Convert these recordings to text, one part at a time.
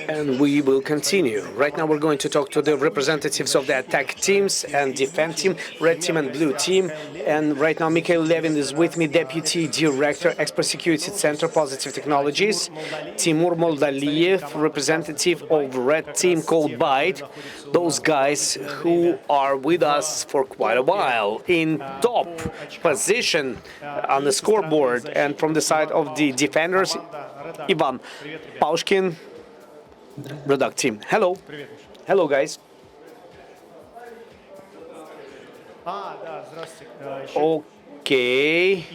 And we will continue. Right now we're going to talk to the representatives of the attack teams and defense team, red team and blue team. And right now Mikhail Levin is with me, Deputy Director, Expert Security Center, Positive Technologies. Timur Moldaliev, representative of red team Cold Bite. Those guys who are with us for quite a while in top position on the scoreboard. And from the side of the defenders, Ivan Paushkin, Product Team. Hello. Hello, guys. Okay.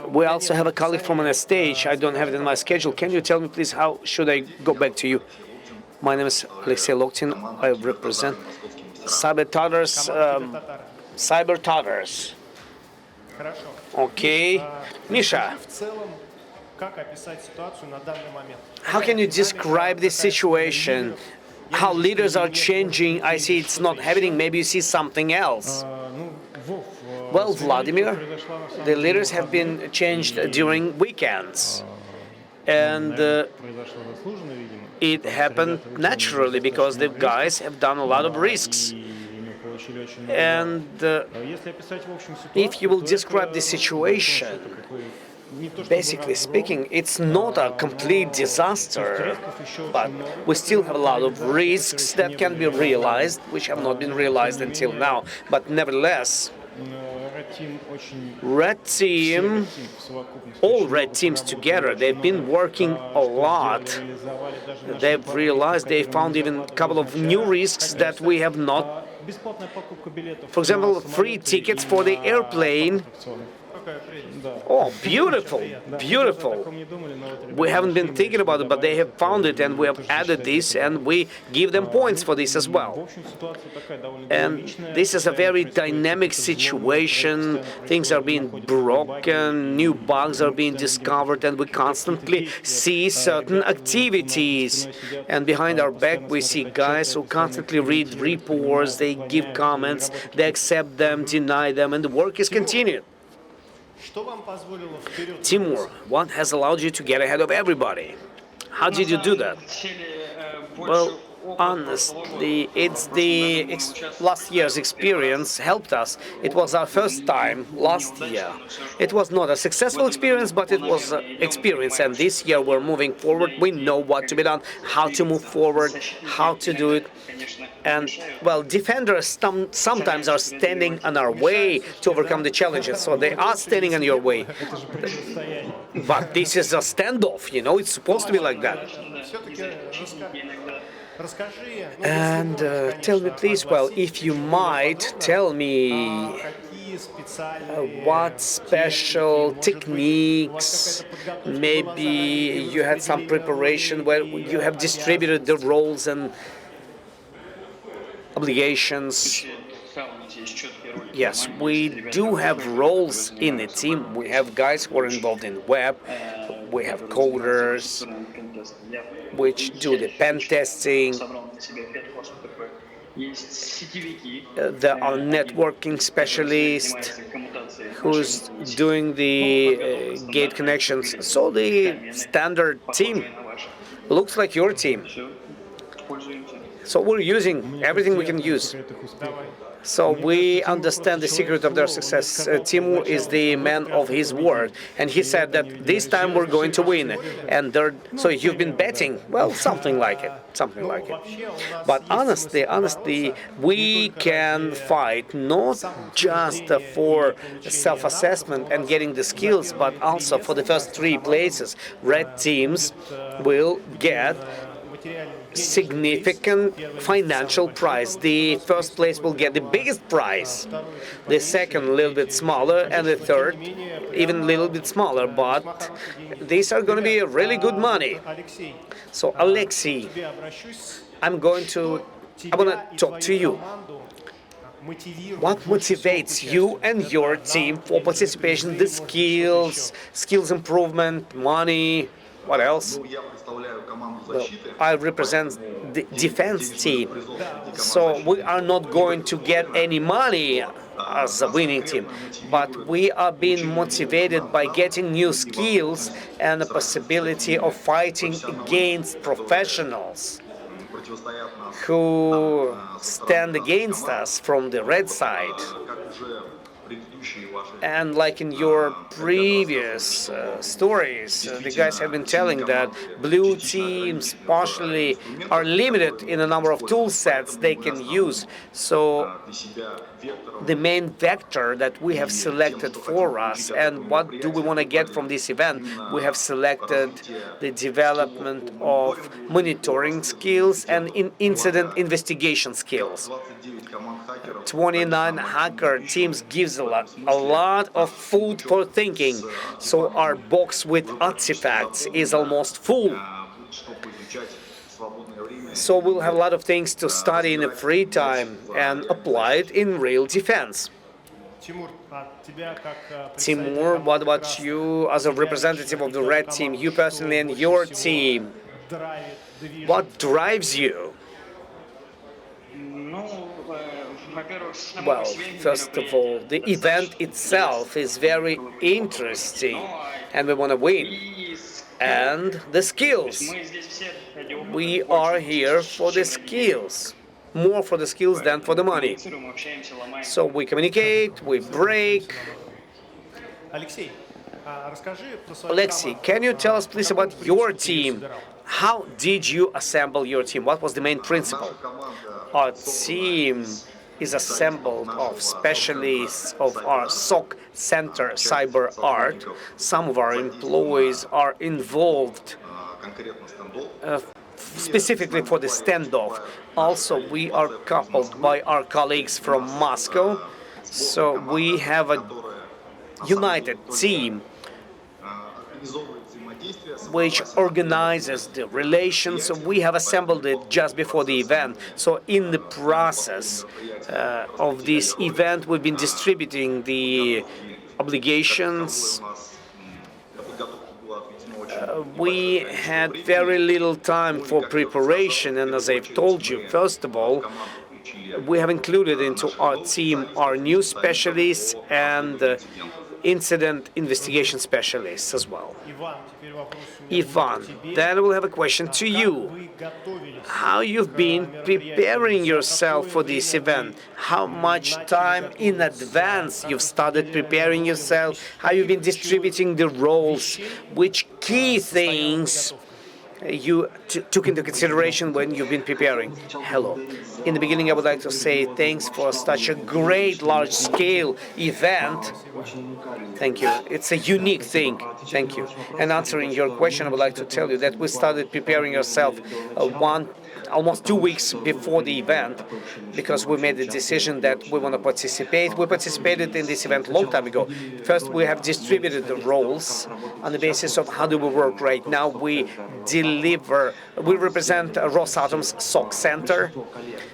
We also have a colleague from on the stage. I don't have it in my schedule. Can you tell me, please, how should I go back to you? My name is Alexei Loktin. I represent Cyber Tatars. Okay. Misha, how can you describe this situation? How leaders are changing? I see it's not happening. Maybe you see something else. Well, Vladimir, the leaders have been changed during weekends. And it happened naturally because the guys have done a lot of risks. And if you will describe the situation, basically speaking, it's not a complete disaster, but we still have a lot of risks that can be realized, which have not been realized until now. But nevertheless, red team, all red teams together, they've been working a lot. They've realized, they found even a couple of new risks that we have not. For example, free tickets for the airplane. Oh, beautiful, beautiful. We haven't been thinking about it, but they have found it, and we have added this, and we give them points for this as well. And this is a very dynamic situation. Things are being broken, new bugs are being discovered, and we constantly see certain activities. And behind our back, we see guys who constantly read reports, they give comments, they accept them, deny them, and the work is continued. Timur, what has allowed you to get ahead of everybody? How did you do that? Well, honestly, it's the last year's experience helped us. It was our first time last year. It was not a successful experience, but it was an experience. And this year we're moving forward. We know what to be done, how to move forward, how to do it. And, well, defenders sometimes are standing on our way to overcome the challenges. So they are standing on your way. But this is a standoff, you know, it's supposed to be like that. And tell me, please, well, if you might tell me what special techniques, maybe you had some preparation where you have distributed the roles and obligations. Yes, we do have roles in the team. We have guys who are involved in web. We have coders, which do the pen testing. There are networking specialists who's doing the gate connections. So the standard team looks like your team. So we're using everything we can use. So we understand the secret of their success. Timur is the man of his word, and he said that this time we're going to win. And so you've been betting? Well, something like it, something like it. But honestly, we can fight not just for self-assessment and getting the skills, but also for the first three places. Red teams will get significant financial prize. The first place will get the biggest prize, the second a little bit smaller, and the third even a little bit smaller, but these are going to be really good money. So Alexei, I want to talk to you. What motivates you and your team for participation? The skills improvement, money, what else? Well, I represent the defense team, so we are not going to get any money as a winning team, but we are being motivated by getting new skills and the possibility of fighting against professionals who stand against us from the red side. And like in your previous stories, the guys have been telling that blue teams partially are limited in the number of tool sets they can use. So the main vector that we have selected for us and what do we want to get from this event, we have selected the development of monitoring skills and incident investigation skills. 29 hacker teams gives a lot of food for thinking, so our box with artifacts is almost full. So we'll have a lot of things to study in the free time and apply it in real defense. Timur, what about you as a representative of the red team, you personally and your team? What drives you? Well, first of all, the event itself is very interesting and we want to win. And the skills. We are here for the skills. More for the skills than for the money. So we communicate, we break. Alexei, can you tell us please about your team? How did you assemble your team? What was the main principle? Our team is assembled of specialists of our SOC Center Cyber Art. Some of our employees are involved specifically for the standoff. Also, we are coupled by our colleagues from Moscow. So we have a united team which organizes the relations. So we have assembled it just before the event. So in the process of this event, we've been distributing the obligations. We had very little time for preparation, and as I've told you, first of all, we have included into our team our new specialists and incident investigation specialists as well. Ivan, then we'll have a question to you. How you've been preparing yourself for this event? How much time in advance you've started preparing yourself? How you've been distributing the roles? Which key things you took into consideration when you've been preparing? Hello. In the beginning, I would like to say thanks for such a great large-scale event. Thank you. It's a unique thing. Thank you. And answering your question, I would like to tell you that we started preparing ourselves almost 2 weeks before the event, because we made the decision that we want to participate. We participated in this event a long time ago. First, we have distributed the roles on the basis of how do we work right now. We represent Rosatom's SOC Center.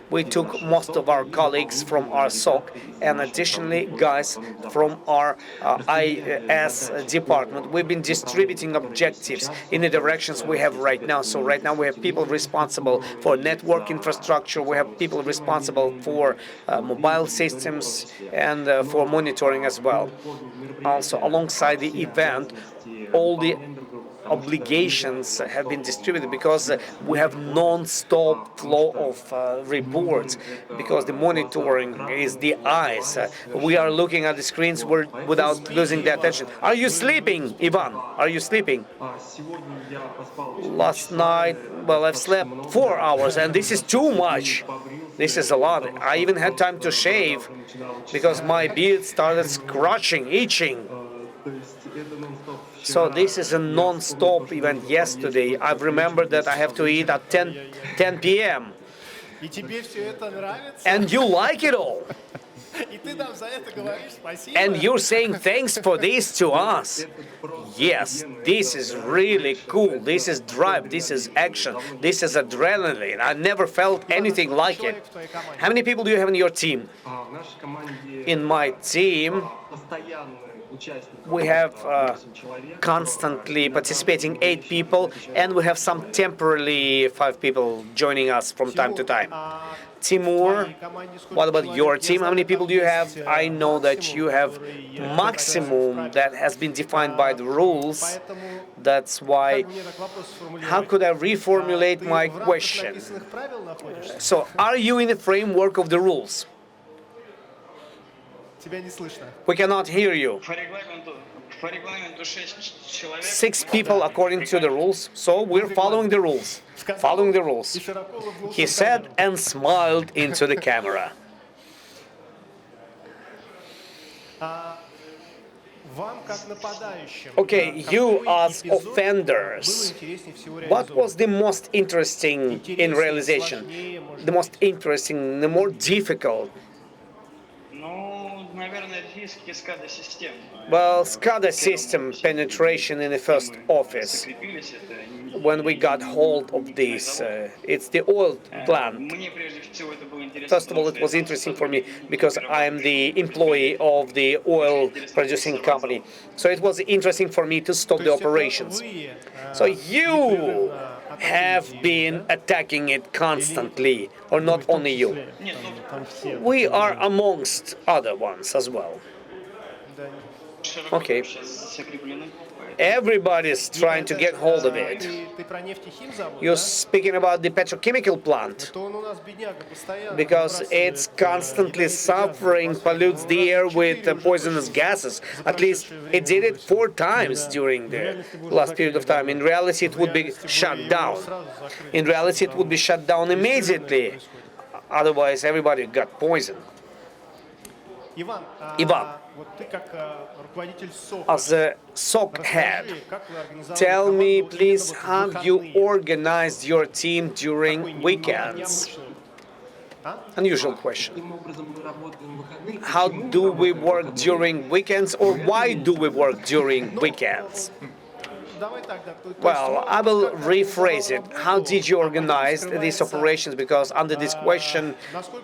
We took most of our colleagues from our SOC and additionally guys from our IS department. We've been distributing objectives in the directions we have right now. So right now we have people responsible for network infrastructure. We have people responsible for mobile systems and for monitoring as well. Also, alongside the event, all the obligations have been distributed because we have non-stop flow of reports, because the monitoring is the eyes. We are looking at the screens without losing the attention. Are you sleeping, Ivan? Are you sleeping? Last night, well, I've slept 4 hours, and this is too much. This is a lot. I even had time to shave because my beard started scratching, itching. So this is a non-stop event yesterday. I've remembered that I have to eat at 10 p.m. And you like it all. And you're saying thanks for this to us. Yes, this is really cool. This is drive, this is action, this is adrenaline. I never felt anything like it. How many people do you have in your team? In my team, we have constantly participating 8 people, and we have some temporarily 5 people joining us from time to time. Timur, what about your team? How many people do you have? I know that you have maximum that has been defined by the rules. That's why, how could I reformulate my question? So, are you in the framework of the rules? We cannot hear you. 6 people according to the rules, so we're following the rules. Following the rules. He said and smiled into the camera. Okay, you as offenders, what was the most interesting in realization? The most interesting, the more difficult? Well, SCADA system penetration in the first office. When we got hold of this, it's the oil plant. First of all, it was interesting for me because I am the employee of the oil producing company. So it was interesting for me to stop the operations. So you have been attacking it constantly, or not only you. We are amongst other ones as well. Okay. Everybody's trying to get hold of it. You're speaking about the petrochemical plant, because it's constantly suffering, pollutes the air with poisonous gases. At least it did it 4 times during the last period of time. In reality, it would be shut down. In reality, it would be shut down immediately. Otherwise, everybody got poisoned. Ivan, as a SOC head, tell me please, how you organized your team during weekends? Unusual question. How do we work during weekends, or why do we work during weekends? Well, I will rephrase it. How did you organize these operations? Because under this question,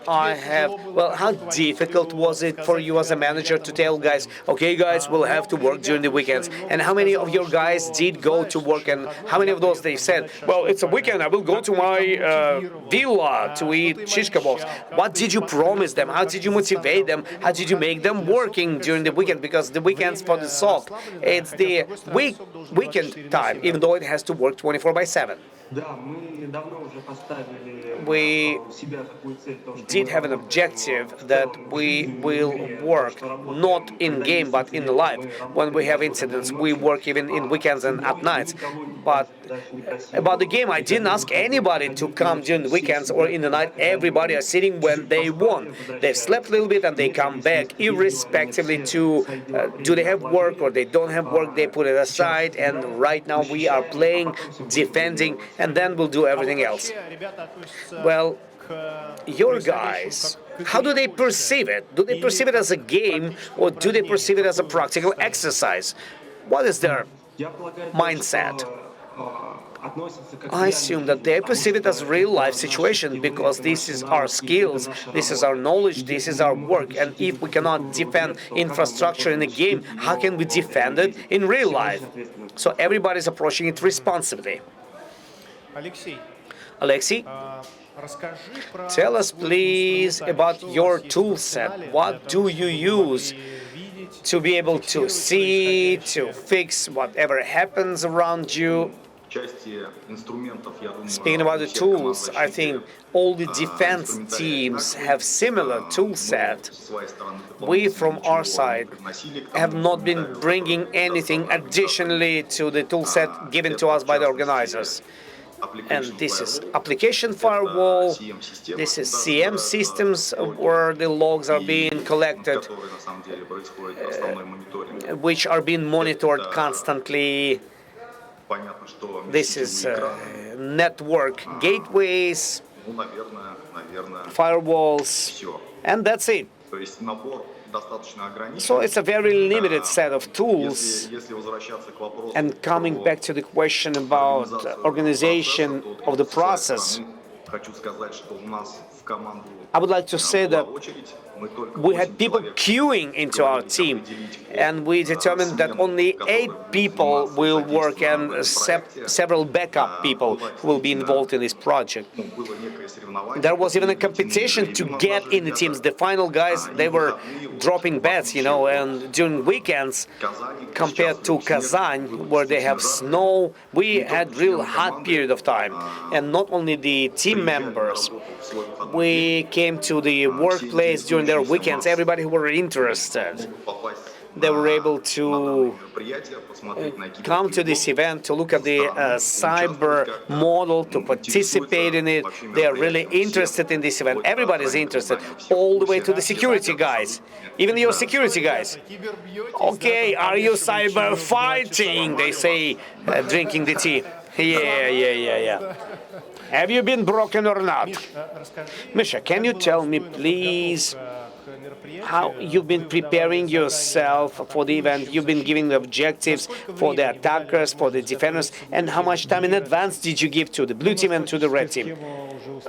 I have, well, how difficult was it for you as a manager to tell guys, okay, guys, we'll have to work during the weekends? And how many of your guys did go to work, and how many of those they said, well, it's a weekend, I will go to my villa to eat shish kebabs? What did you promise them? How did you motivate them? How did you make them working during the weekend? Because the weekends for the SOC, it's the weekend time, even though it has to work 24/7. We did have an objective that we will work not in game but in life. When we have incidents, we work even in weekends and at nights. But about the game, I didn't ask anybody to come during the weekends or in the night. Everybody is sitting when they want. They've slept a little bit and they come back, irrespectively to do they have work or they don't have work. They put it aside, and right now we are playing, defending, and then we'll do everything else. Well, your guys, how do they perceive it? Do they perceive it as a game, or do they perceive it as a practical exercise? What is their mindset? I assume that they perceive it as a real-life situation, because this is our skills, this is our knowledge, this is our work. And if we cannot defend infrastructure in a game, how can we defend it in real life? So everybody's approaching it responsibly. Alexei, tell us please about your tool set. What do you use to be able to see, to fix whatever happens around you? Speaking about the tools, I think all the defense teams have similar tool set. We, from our side, have not been bringing anything additionally to the tool set given to us by the organizers. And this is application firewall, this is CM systems where the logs are being collected, which are being monitored constantly. This is network gateways, firewalls, and that's it. So it's a very limited set of tools. And coming back to the question about organization of the process, I would like to say that we had people queuing into our team, and we determined that only 8 people will work and several backup people will be involved in this project. There was even a competition to get in the teams. The final guys, they were dropping bets, and during weekends, compared to Kazan, where they have snow, we had real hot period of time. And not only the team members, we came to the workplace during their weekends, everybody who were interested. They were able to come to this event, to look at the cyber model, to participate in it. They are really interested in this event. Everybody's interested, all the way to the security guys, even your security guys. Okay, are you cyber fighting? They say, drinking the tea. Yeah. Have you been broken or not? Misha, can you tell me, please, how you've been preparing yourself for the event? You've been giving the objectives for the attackers, for the defenders, and how much time in advance did you give to the blue team and to the red team?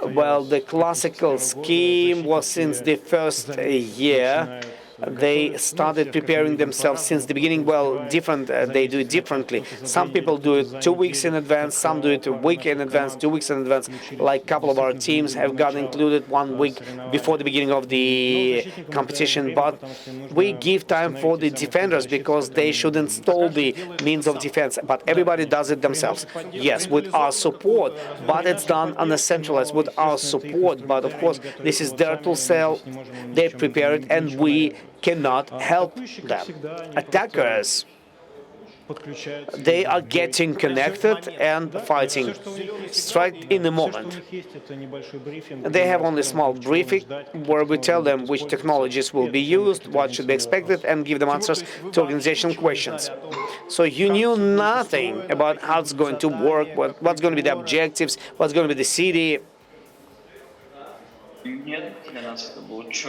Well, the classical scheme was since the first year. They started preparing themselves since the beginning. Well, they do it differently. Some people do it 2 weeks in advance, some do it a week in advance, 2 weeks in advance. Like a couple of our teams have got included 1 week before the beginning of the competition. But we give time for the defenders because they should install the means of defense. But everybody does it themselves. Yes, with our support, but it's done on a centralized with our support. But of course, this is their tool cell. They prepare it, and we cannot help them. Attackers, they are getting connected and fighting straight in the moment. They have only a small briefing where we tell them which technologies will be used, what should be expected, and give them answers to organizational questions. So you knew nothing about how it's going to work, what's going to be the objectives, what's going to be the city.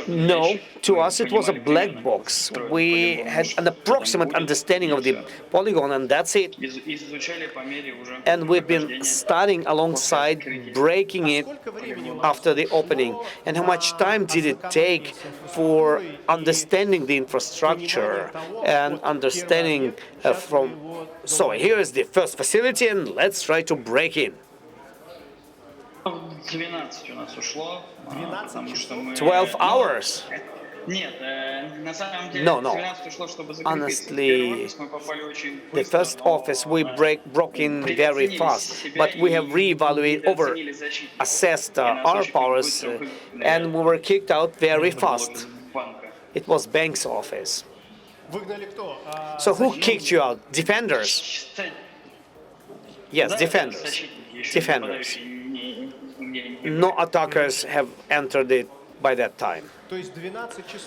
No, to us it was a black box. We had an approximate understanding of the polygon, and that's it. And we've been studying alongside breaking it after the opening. And how much time did it take for understanding the infrastructure and understanding from... So here is the first facility, and let's try to break in. 12 hours. No. Honestly, the first office we broke in very fast, but we have assessed our powers, and we were kicked out very fast. It was bank's office. So who kicked you out? Defenders? Yes, defenders. No attackers have entered it by that time.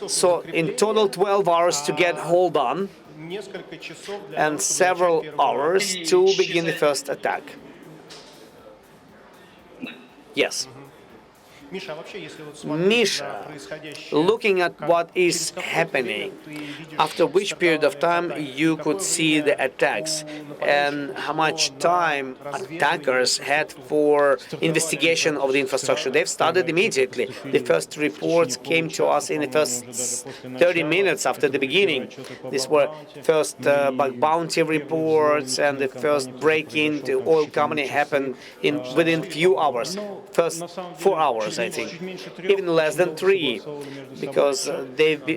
So in total 12 hours to get hold on, and several hours to begin the first attack. Yes. Misha, looking at what is happening, after which period of time you could see the attacks, and how much time attackers had for investigation of the infrastructure? They've started immediately. The first reports came to us in the first 30 minutes after the beginning. These were first bug bounty reports, and the first break-in to oil company happened within few hours. First 4 hours, I think, even less than 3, because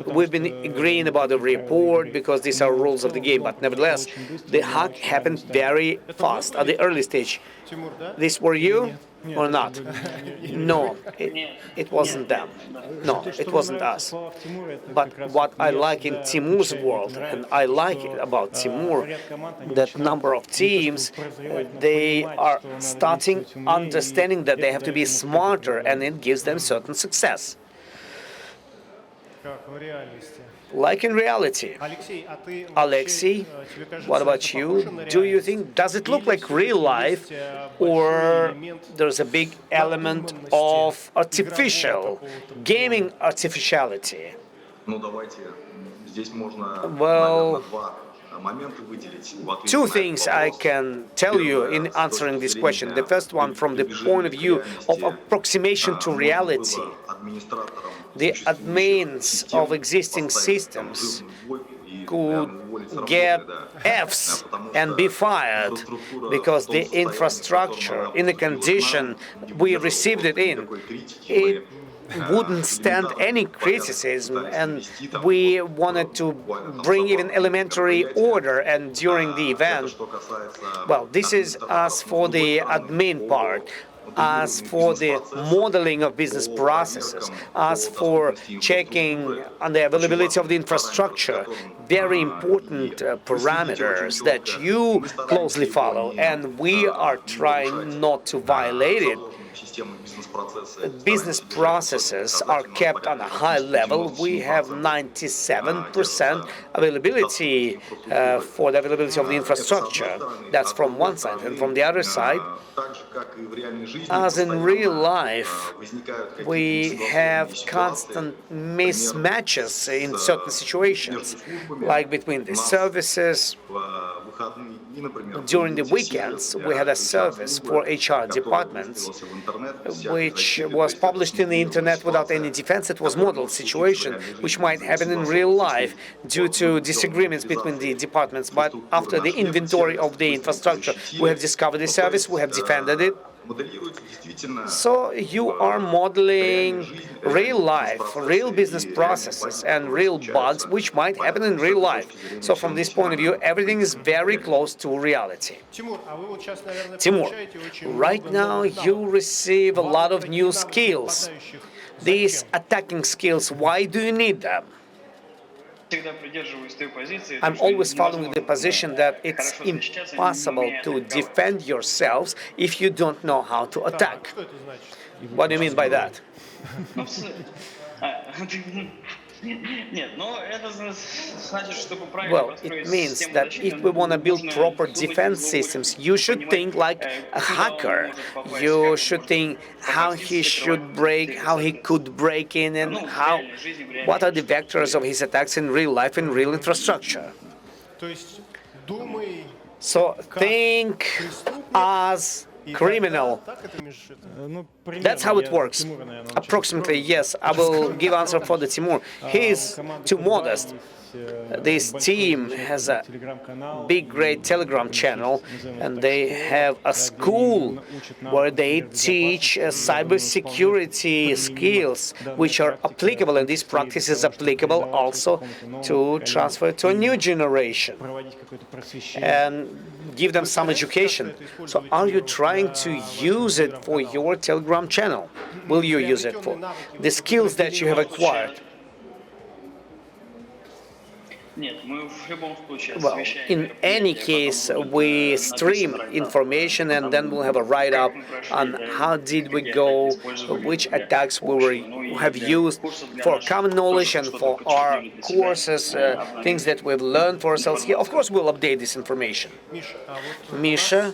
we've been agreeing about the report because these are rules of the game. But nevertheless, the hack happened very fast at the early stage. These were you or not? No, it wasn't them. No, it wasn't us. But what I like in Timur's world, and I like it about Timur, that number of teams, they are starting understanding that they have to be smarter, and it gives them certain success. Like in reality. Alexei, what about you? Do you think, does it look like real life, or there's a big element of gaming artificiality? Well, Two things I can tell you in answering this question. The first one, from the point of view of approximation to reality. The admins of existing systems could get Fs and be fired because the infrastructure, in the condition we received it in, it wouldn't stand any criticism, and we wanted to bring even elementary order. And during the event, well, this is as for the admin part. As for the modeling of business processes, as for checking on the availability of the infrastructure, very important parameters that you closely follow, and we are trying not to violate it. Business processes are kept on a high level. We have 97% availability for the availability of the infrastructure. That's from one side. And from the other side, as in real life, we have constant mismatches in certain situations, like between the services. During the weekends, we had a service for HR departments, which was published in the internet without any defense. It was model situation, which might happen in real life due to disagreements between the departments. But after the inventory of the infrastructure, we have discovered the service, we have defended it. So you are modeling real life, real business processes and real bugs which might happen in real life. So from this point of view, everything is very close to reality. Timur, right now you receive a lot of new skills. These attacking skills, why do you need them? I'm always following the position that it's impossible to defend yourselves if you don't know how to attack. What do you mean by that? Well, it means that if we want to build proper defense systems, you should think like a hacker. You should think how he should break, how he could break in, and what are the vectors of his attacks in real life and real infrastructure. So think as criminal. That's how it works. Approximately, yes. I will give answer for the Timur. He is too modest. This team has a big, great Telegram channel, and they have a school where they teach cybersecurity skills, which are applicable, and this practice is applicable also to transfer to a new generation and give them some education. So are you trying to use it for your Telegram channel? Will you use it for the skills that you have acquired? Well, in any case, we stream information, and then we'll have a write-up on how did we go, which attacks we have used for common knowledge and for our courses, things that we've learned for ourselves. Yeah, of course, we'll update this information. Misha,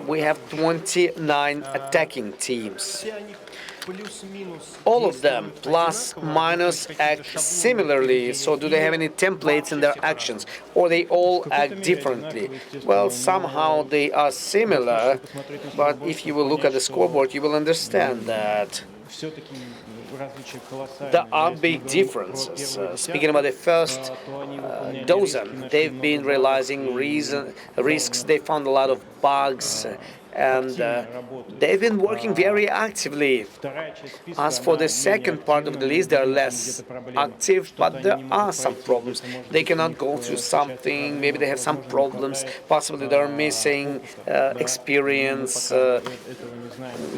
we have 29 attacking teams. All of them, plus, minus, act similarly. So do they have any templates in their actions, or they all act differently? Well, somehow they are similar, but if you will look at the scoreboard, you will understand that there are big differences. Speaking about the first dozen, they've been realizing risks. They found a lot of bugs, and they've been working very actively. As for the second part of the list, they're less active, but there are some problems. They cannot go through something, maybe they have some problems, possibly they're missing experience.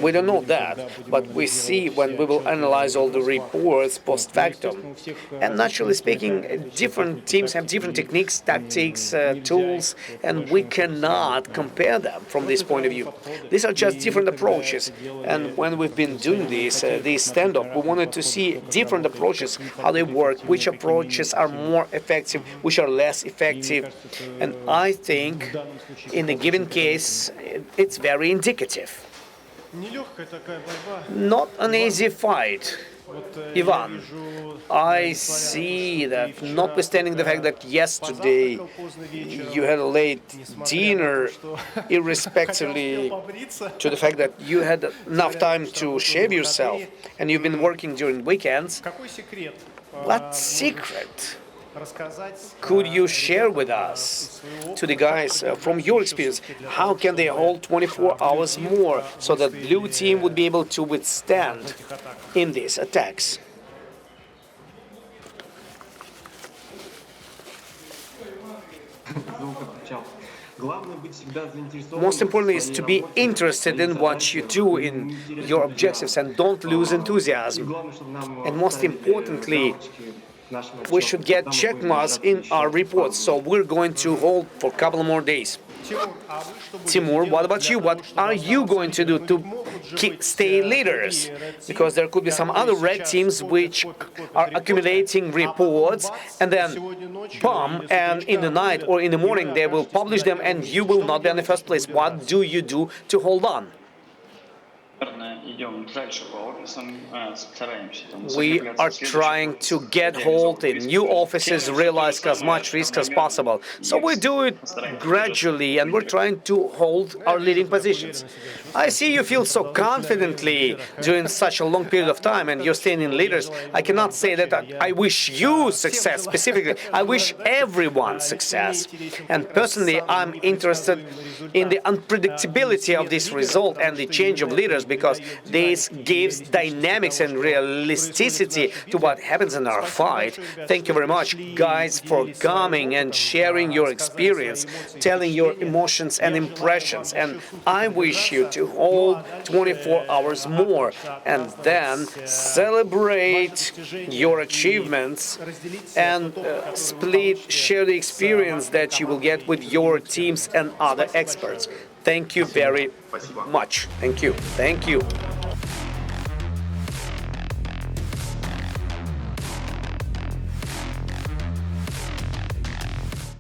We don't know that, but we see when we will analyze all the reports post factum. And naturally speaking, different teams have different techniques, tactics, tools, and we cannot compare them from this point of view. These are just different approaches, and when we've been doing this stand-up, we wanted to see different approaches, how they work, which approaches are more effective, which are less effective, and I think in a given case it's very indicative. Not an easy fight. Ivan, I see that notwithstanding the fact that yesterday you had a late dinner, irrespectively to the fact that you had enough time to shave yourself and you've been working during weekends, what secret could you share with us, to the guys, from your experience? How can they hold 24 hours more so that blue team would be able to withstand in these attacks? Most importantly is to be interested in what you do, in your objectives, and don't lose enthusiasm. And most importantly, we should get check marks in our reports, so we're going to hold for a couple more days. Timur, what about you? What are you going to do to stay leaders? Because there could be some other red teams which are accumulating reports and then bomb, and in the night or in the morning they will publish them and you will not be in the first place. What do you do to hold on? We are trying to get hold in new offices, realize as much risk as possible. So we do it gradually and we're trying to hold our leading positions. I see you feel so confidently during such a long period of time and you're staying in leaders. I cannot say that I wish you success specifically. I wish everyone success. And personally, I'm interested in the unpredictability of this result and the change of leaders, because this gives dynamics and realisticity to what happens in our fight. Thank you very much, guys, for coming and sharing your experience, telling your emotions and impressions. And I wish you to hold 24 hours more and then celebrate your achievements and share the experience that you will get with your teams and other experts. Thank you very much. Thank you. Thank you.